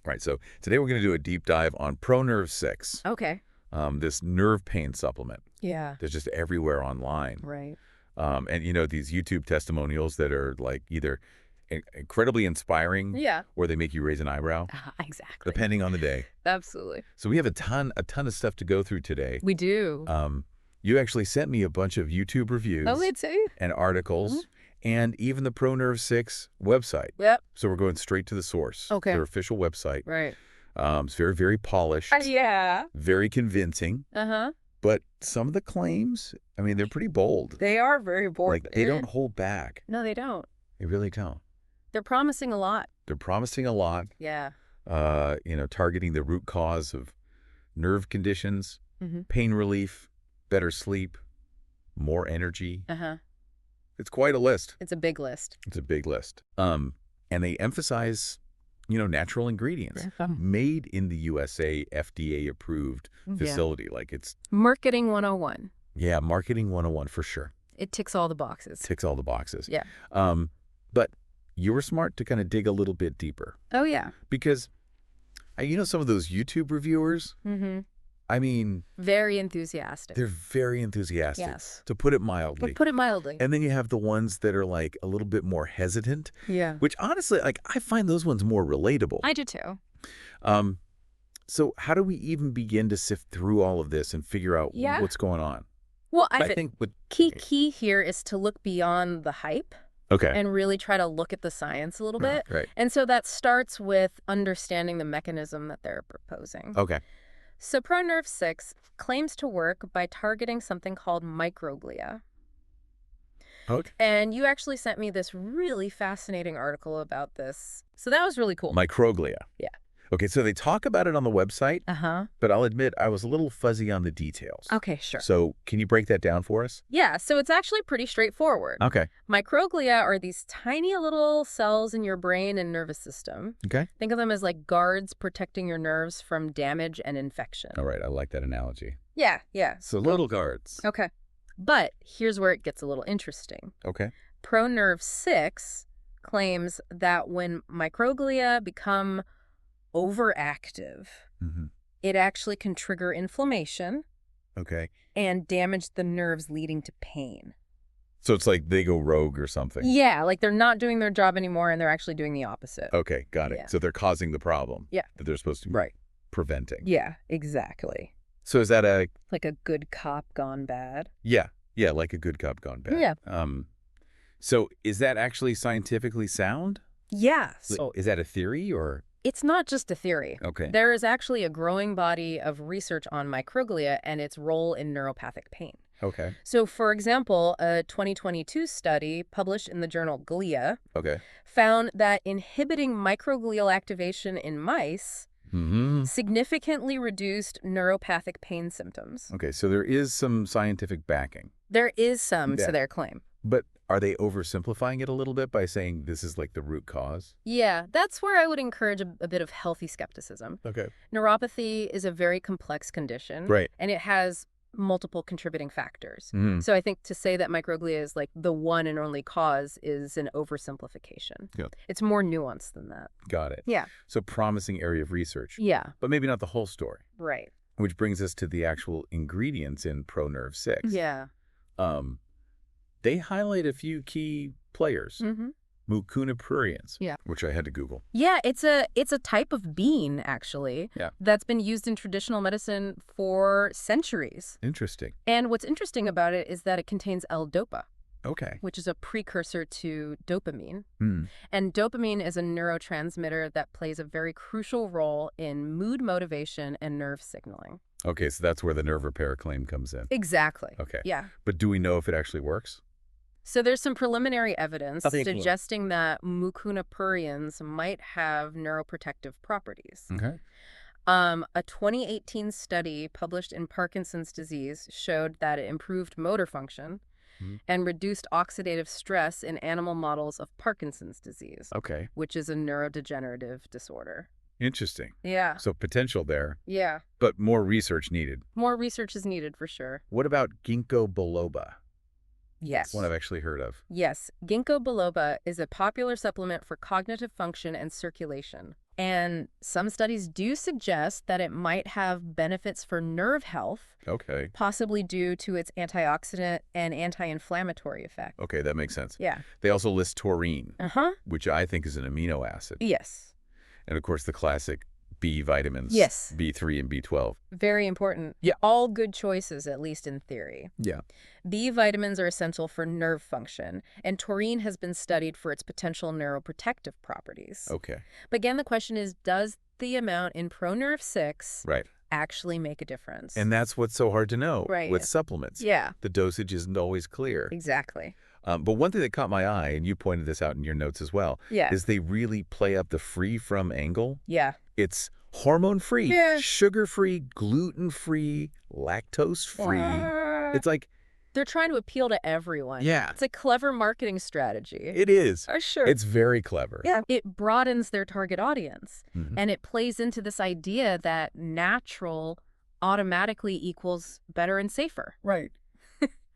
Right, so today we're going to do a deep dive on ProNerve6, Okay. this nerve pain supplement Yeah. that's just everywhere online. Right. And, you know, these YouTube testimonials that are like either incredibly inspiring Yeah. or they make you raise an eyebrow, Exactly. depending on the day. Absolutely. So we have a ton of stuff to go through today. We do. You actually sent me a bunch of YouTube reviews Oh, it's a. and articles and even the ProNerve6 website. Yep. So we're going straight to the source. Okay. Their official website. Right. It's very, very polished. Yeah. Very convincing. Uh-huh. But some of the claims, I mean, they're pretty bold. They are very bold. Like, they don't hold back. No, they don't. They really don't. They're promising a lot. They're promising a lot. Yeah. You know, targeting the root cause of nerve conditions, Mm-hmm. pain relief, better sleep, more energy. Uh-huh. It's quite a list. It's a big list. It's a big list. And they emphasize, you know, natural ingredients made in the USA, FDA-approved facility. Like it's Marketing 101. Yeah, marketing 101 for sure. It ticks all the boxes. Ticks all the boxes. Yeah. But you were smart to kind of dig a little bit deeper Oh, yeah. because, you know, some of those YouTube reviewers, Mm-hmm. I mean, Very enthusiastic. they're very enthusiastic, Yes. to put it mildly. But put it mildly. And then you have the ones that are like a little bit more hesitant, Yeah. which honestly, like I find those ones more relatable. I do too. So how do we even begin to sift through all of this and figure out Yeah. what's going on? Well, I think with key here is to look beyond the hype okay, and really try to look at the science a little bit. right, And so that starts with understanding the mechanism that they're proposing. okay, So ProNerve6 claims to work by targeting something called microglia. okay. And you actually sent me this really fascinating article about this. So that was really cool. Microglia. Yeah. Okay, so they talk about it on the website, Uh-huh. but I'll admit I was a little fuzzy on the details. Okay, sure. So can you break that down for us? Yeah, so it's actually pretty straightforward. Okay. Microglia are these tiny little cells in your brain and nervous system. Okay. Think of them as like guards protecting your nerves from damage and infection. All right, I like that analogy. Yeah, yeah. So little guards. Okay. But here's where it gets a little interesting. Okay. ProNerve6 claims that when microglia become overactive, Mm-hmm. it actually can trigger inflammation Okay. and damage the nerves leading to pain. So it's like they go rogue or something. Yeah, like they're not doing their job anymore and they're actually doing the opposite. Okay, got it. Yeah. So they're causing the problem. Yeah. That they're supposed to be Right. preventing. Yeah, exactly. So is that Like a good cop gone bad. yeah, like a good cop gone bad. Yeah. So is that actually scientifically sound? Yeah. So is that a theory or? It's not just a theory. Okay. There is actually a growing body of research on microglia and its role in neuropathic pain. Okay. So, for example, a 2022 study published in the journal Glia Okay. found that inhibiting microglial activation in mice Mm-hmm. significantly reduced neuropathic pain symptoms. Okay, so there is some scientific backing. There is some Yeah. to their claim. But are they oversimplifying it a little bit by saying this is like the root cause? Yeah, that's where I would encourage a bit of healthy skepticism. Okay. Neuropathy is a very complex condition. Right. And it has multiple contributing factors. Mm-hmm. So I think to say that microglia is like the one and only cause is an oversimplification. Yeah. It's more nuanced than that. Got it. Yeah. So promising area of research. Yeah, But maybe not the whole story. right. Which brings us to the actual ingredients in ProNerve6. Yeah. They highlight a few key players. Mm-hmm. Mucuna Pruriens. Yeah. Which I had to Google. Yeah, it's a type of bean, actually, Yeah. that's been used in traditional medicine for centuries. Interesting. And what's interesting about it is that it contains L-dopa, Okay. which is a precursor to dopamine. Hmm. And dopamine is a neurotransmitter that plays a very crucial role in mood motivation and nerve signaling. Okay, so that's where the nerve repair claim comes in. Exactly. Okay. Yeah. But do we know if it actually works? So there's some preliminary evidence I think it will. suggesting that Mucuna Pruriens might have neuroprotective properties. Okay. A 2018 study published in Parkinson's disease showed that it improved motor function Mhm. and reduced oxidative stress in animal models of Parkinson's disease, Okay. which is a neurodegenerative disorder. Interesting. Yeah. So potential there, Yeah. but more research needed. More research is needed for sure. What about Ginkgo Biloba? Yes. One I've actually heard of. Yes. Ginkgo Biloba is a popular supplement for cognitive function and circulation. And some studies do suggest that it might have benefits for nerve health, Okay. possibly due to its antioxidant and anti-inflammatory effect. Okay, that makes sense. Yeah. They also list taurine, Uh-huh. which I think is an amino acid. Yes. And of course, the classic B vitamins. Yes. B3 and B12. Very important. Yeah. All good choices, at least in theory. Yeah. B vitamins are essential for nerve function, and taurine has been studied for its potential neuroprotective properties. Okay. But again, the question is, does the amount in ProNerve6 Right. actually make a difference? And that's what's so hard to know with supplements. Yeah. The dosage isn't always clear. Exactly. But one thing that caught my eye, and you pointed this out in your notes as well, is they really play up the free-from angle. Yeah. It's hormone-free, Yeah. sugar-free, gluten-free, lactose-free. It's like... They're trying to appeal to everyone. Yeah. It's a clever marketing strategy. It is. Sure. It's very clever. Yeah. It broadens their target audience. Mm-hmm. And it plays into this idea that natural automatically equals better and safer. Right.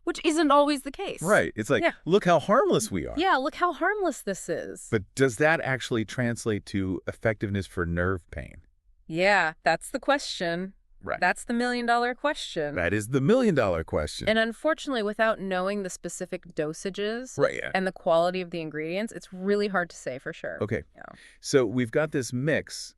Which isn't always the case. Right. It's like, look how harmless we are. Yeah, look how harmless this is. But does that actually translate to effectiveness for nerve pain? Yeah, that's the question. Right. That's the million-dollar question. That is the million-dollar question. And unfortunately, without knowing the specific dosages Right. and the quality of the ingredients, it's really hard to say for sure. Okay. Yeah. So we've got this mix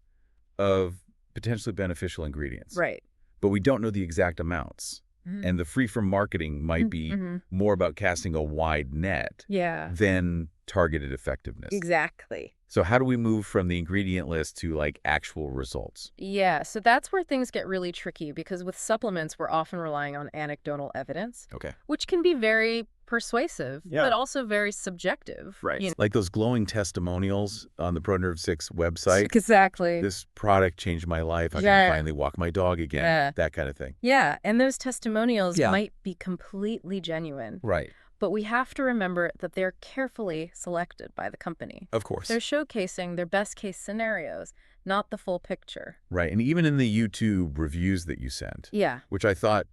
of potentially beneficial ingredients. Right. But we don't know the exact amounts. Mm-hmm. And the free-from marketing might be more about casting a wide net than targeted effectiveness. Exactly. So how do we move from the ingredient list to, like, actual results? Yeah, so that's where things get really tricky because with supplements, we're often relying on anecdotal evidence, which can be very persuasive, but also very subjective. Right. You know? Like those glowing testimonials on the ProNerve6 website. Exactly. This product changed my life. I can finally walk my dog again. That kind of thing. Yeah, and those testimonials might be completely genuine. Right. But we have to remember that they're carefully selected by the company. Of course. They're showcasing their best-case scenarios, not the full picture. Right, and even in the YouTube reviews that you sent, which I thought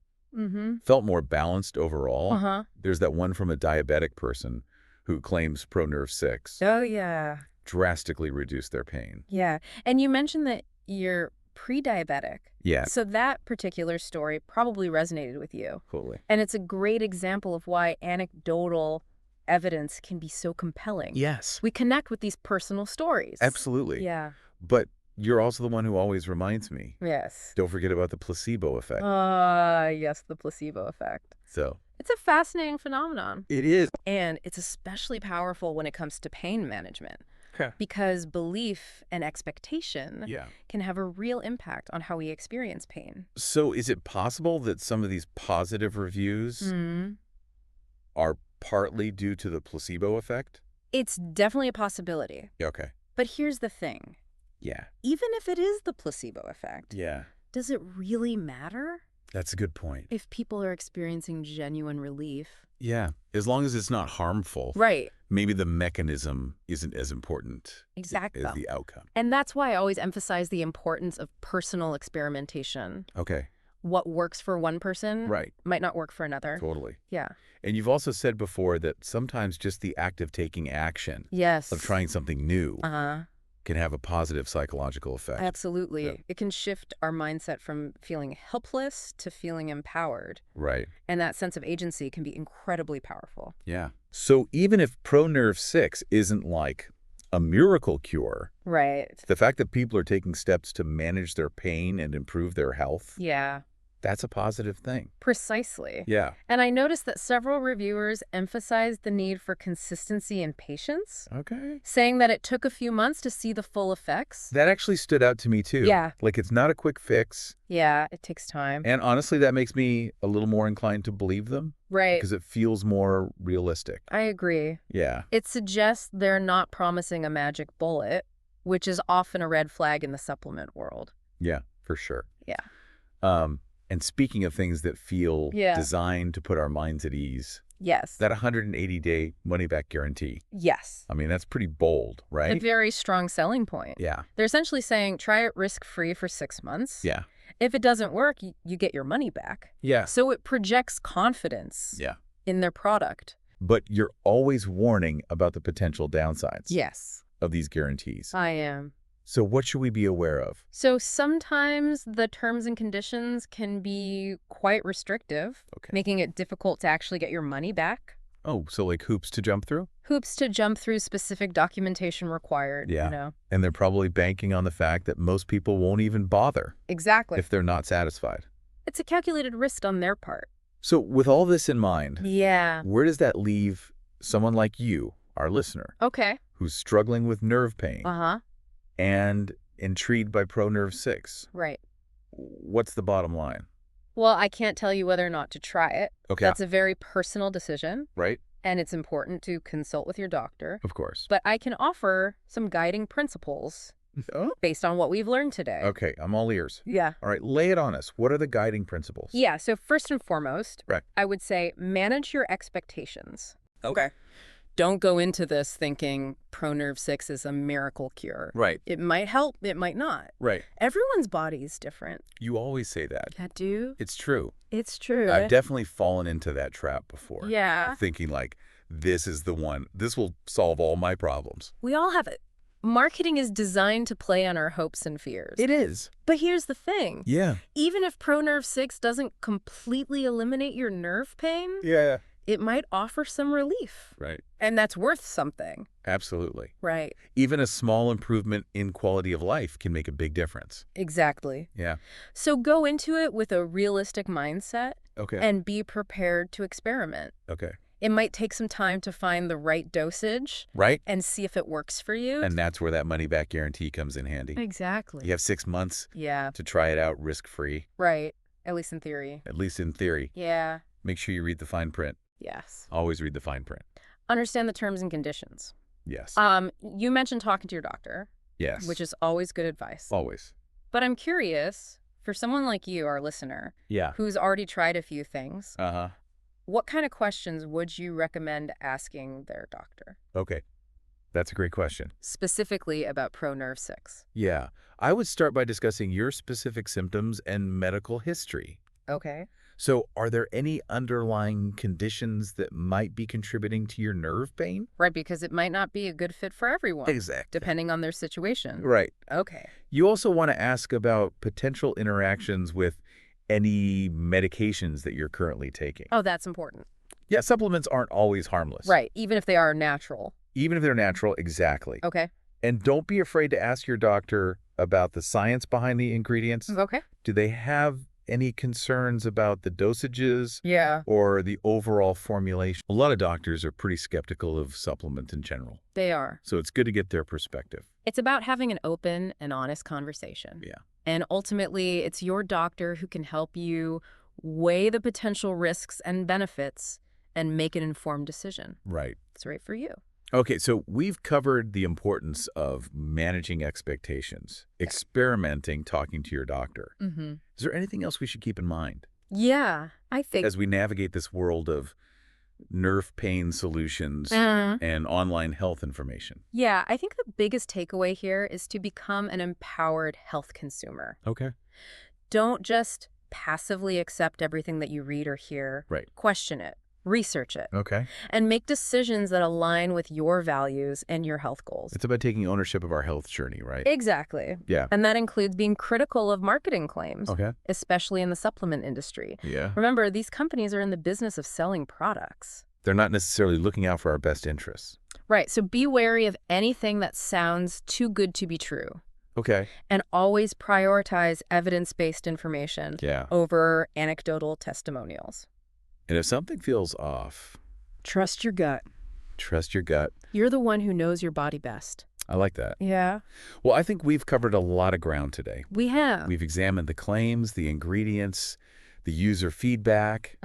felt more balanced overall, there's that one from a diabetic person who claims ProNerve6 Oh, yeah. drastically reduced their pain. Yeah, and you mentioned that you're pre-diabetic. Yeah. So that particular story probably resonated with you. Totally. And it's a great example of why anecdotal evidence can be so compelling. Yes. We connect with these personal stories. Absolutely. Yeah. But you're also the one who always reminds me. Yes. Don't forget about the placebo effect. Yes, the placebo effect. So. It's a fascinating phenomenon. It is. And it's especially powerful when it comes to pain management. Because belief and expectation can have a real impact on how we experience pain. So is it possible that some of these positive reviews are partly due to the placebo effect? It's definitely a possibility. Okay. But here's the thing. Yeah. Even if it is the placebo effect, does it really matter? That's a good point. If people are experiencing genuine relief. Yeah. As long as it's not harmful. Right. Maybe the mechanism isn't as important as the outcome. And that's why I always emphasize the importance of personal experimentation. Okay. What works for one person might not work for another. Totally. Yeah. And you've also said before that sometimes just the act of taking action, of trying something new, can have a positive psychological effect. Absolutely. Yeah. It can shift our mindset from feeling helpless to feeling empowered. Right. And that sense of agency can be incredibly powerful. Yeah. So even if ProNerve6 isn't like a miracle cure, the fact that people are taking steps to manage their pain and improve their health, that's a positive thing. Precisely. Yeah. And I noticed that several reviewers emphasized the need for consistency and patience. Okay. Saying that it took a few months to see the full effects. That actually stood out to me too. Yeah. Like it's not a quick fix. Yeah, it takes time. And honestly, that makes me a little more inclined to believe them. Right. Because it feels more realistic. I agree. Yeah. It suggests they're not promising a magic bullet, which is often a red flag in the supplement world. Yeah, for sure. Yeah. And speaking of things that feel designed to put our minds at ease. Yes. That 180-day money-back guarantee. Yes. I mean, that's pretty bold, right? A very strong selling point. Yeah. They're essentially saying, try it risk-free for 6 months. Yeah. If it doesn't work, you get your money back. Yeah. So it projects confidence in their product. But you're always warning about the potential downsides. Yes. Of these guarantees. I am. So what should we be aware of? So sometimes the terms and conditions can be quite restrictive, making it difficult to actually get your money back. Oh, so like hoops to jump through? Hoops to jump through, specific documentation required, Yeah. you know. And they're probably banking on the fact that most people won't even bother. Exactly. If they're not satisfied. It's a calculated risk on their part. So with all this in mind, yeah, where does that leave someone like you, our listener, who's struggling with nerve pain and intrigued by ProNerve6? Right. What's the bottom line? Well, I can't tell you whether or not to try it. Okay. That's a very personal decision. Right. And it's important to consult with your doctor. Of course. But I can offer some guiding principles based on what we've learned today. Okay, I'm all ears. Yeah. All right, lay it on us. What are the guiding principles? Yeah, so first and foremost, I would say manage your expectations. Okay. Don't go into this thinking ProNerve6 is a miracle cure. Right. It might help, it might not. Right. Everyone's body is different. You always say that. I do. It's true. It's true. I've definitely fallen into that trap before. Yeah. Thinking like, this is the one. This will solve all my problems. We all have it. Marketing is designed to play on our hopes and fears. It is. But here's the thing. Yeah. Even if ProNerve6 doesn't completely eliminate your nerve pain, it might offer some relief. Right. And that's worth something. Absolutely. Right. Even a small improvement in quality of life can make a big difference. Exactly. Yeah. So go into it with a realistic mindset. Okay. And be prepared to experiment. Okay. It might take some time to find the right dosage. Right. And see if it works for you. And that's where that money-back guarantee comes in handy. Exactly. You have 6 months to try it out risk-free. Right. At least in theory. At least in theory. Yeah. Make sure you read the fine print. Yes. Always read the fine print. Understand the terms and conditions. Yes. You mentioned talking to your doctor. Yes. Which is always good advice. Always. But I'm curious, for someone like you, our listener, who's already tried a few things, what kind of questions would you recommend asking their doctor? Okay. That's a great question. Specifically about ProNerve6. Yeah. I would start by discussing your specific symptoms and medical history. Okay. So are there any underlying conditions that might be contributing to your nerve pain? Right, because it might not be a good fit for everyone. Exactly. Depending on their situation. Right. Okay. You also want to ask about potential interactions with any medications that you're currently taking. Oh, that's important. Yeah, supplements aren't always harmless. Right, even if they are natural. Even if they're natural, exactly. Okay. And don't be afraid to ask your doctor about the science behind the ingredients. Okay. Do they have any concerns about the dosages or the overall formulation? A lot of doctors are pretty skeptical of supplements in general. They are. So it's good to get their perspective. It's about having an open and honest conversation. Yeah. And ultimately, it's your doctor who can help you weigh the potential risks and benefits and make an informed decision. Right. It's right for you. Okay, so we've covered the importance of managing expectations, experimenting, talking to your doctor. Is there anything else we should keep in mind? Yeah, I think. As we navigate this world of nerve pain solutions and online health information. Yeah, I think the biggest takeaway here is to become an empowered health consumer. Okay. Don't just passively accept everything that you read or hear. Right. Question it. Research it. Okay. And make decisions that align with your values and your health goals. It's about taking ownership of our health journey, right? Exactly. Yeah. And that includes being critical of marketing claims, especially in the supplement industry. Yeah. Remember, these companies are in the business of selling products. They're not necessarily looking out for our best interests. Right. So be wary of anything that sounds too good to be true. Okay. And always prioritize evidence-based information over anecdotal testimonials. And if something feels off, trust your gut. Trust your gut. You're the one who knows your body best. I like that. Yeah. Well, I think we've covered a lot of ground today. We have. We've examined the claims, the ingredients, the user feedback,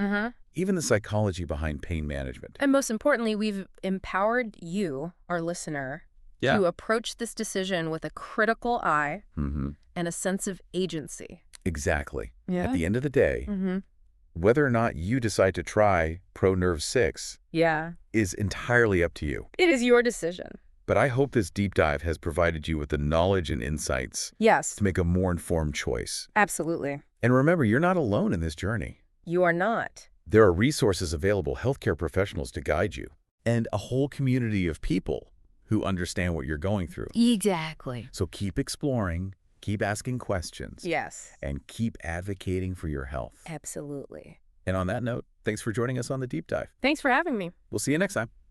even the psychology behind pain management. And most importantly, we've empowered you, our listener, to approach this decision with a critical eye and a sense of agency. Exactly. Yeah. At the end of the day, whether or not you decide to try ProNerve6 is entirely up to you. It is your decision. But I hope this deep dive has provided you with the knowledge and insights to make a more informed choice. Absolutely. And remember, you're not alone in this journey. You are not. There are resources available, healthcare professionals to guide you, and a whole community of people who understand what you're going through. Exactly. So keep exploring, keep asking questions. Yes. And keep advocating for your health. Absolutely. And on that note, thanks for joining us on The Deep Dive. Thanks for having me. We'll see you next time.